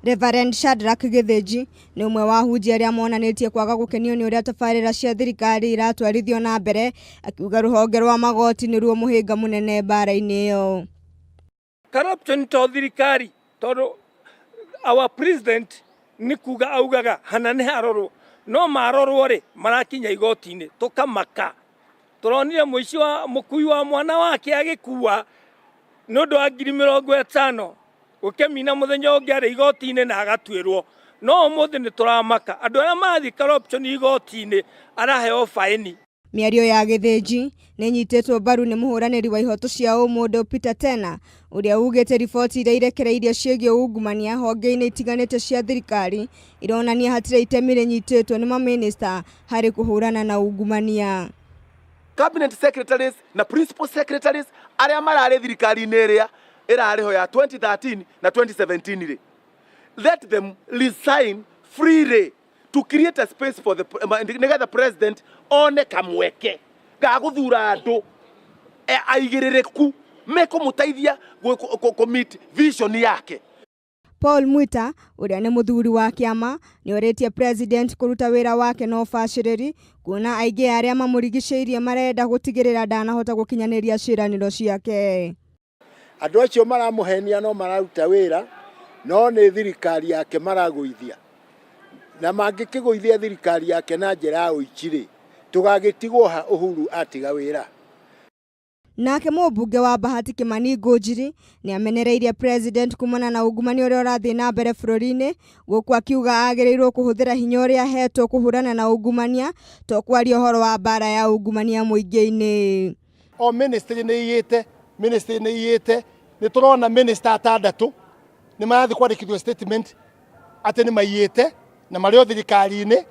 Reverend Shadrack Githinji ni umwe wa hunjia aria monanitie kwaga gukenio ni uria tabarira cia thirikari iratwarithio na mbere, akiuga ruhonge rwa magoti ni ruo muhinga munene bara-ini iyo. Corruption to thirikari tondu our president ni kuga augaga hanane haroro no marorwo ri marakinya igoti-ini tukamaka. Turonire muici wa mukui wa mwana wake agikuwa nundu wa 50,000 ukemina muthenya ungi ari igoti-ini na agatwirwo no umuthi ni turamaka andu aria mathi corruption igoti-ini araheo faini. Miario ya Githinji ni nyitetwo mbaru ni muhuraniri wa ihoto cia umundu Peter Tena uria ugite riboti iria irekereirie ciĩgiĩ ungumania honge-inĩ itiganĩte cia thirikari ironania hatire itemi rĩnyitĩtwo ni maminista harĩ kuhurana na ungumania. Cabinet secretaries na principal secretaries aria marare thirikari-inĩ ĩrĩa ĩrarĩho ya 2013 na 2017 ri, let them resign freely to create a space for the president one kamweke ga guthura andu aigĩrĩrĩku mekũmũteithia commit vision yake. Paul Mwita uria ni muthuri wa kiama ni oretie president kuruta wira wake no bacĩrĩri kuona aingĩ aria mamurigicĩirie marenda gutigĩrĩra ndanahota gukinyaniria ciĩranĩro ciake. Andu acio maramuhenia no mararuta wira no ni thirikari yake maragũithia, na mangĩkĩgũithia thirikari yake na njĩra ya ũici-rĩ tũgagĩtigwo ha Uhuru atiga wira. Nake mũmbunge wa Bahati Kimani Ngũnjiri ni amenereirie president kumana na ungumania uria ũrathiĩ na mbere bũrũri-inĩ, gũkũ akiuga agĩrĩirwo kũhũthĩra hinya ũrĩa ahetwo kũhũrana na ungumania to kwaria ũhoro wa bara ya ungumania mũingĩ-inĩ. O ministry nĩ iyĩte nĩ tũrona minister atandatũ nĩ marathi kwandĩkithio statement atĩ nĩ maiyĩte na marĩ o thirikari-inĩ.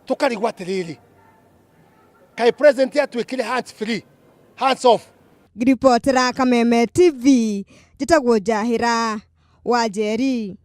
Tũkarigwo atĩrĩrĩ, kaĩ president atuĩkire hands free, hands off? Reporter Kameme TV, Njĩtagwo Njahĩra Wanjeri.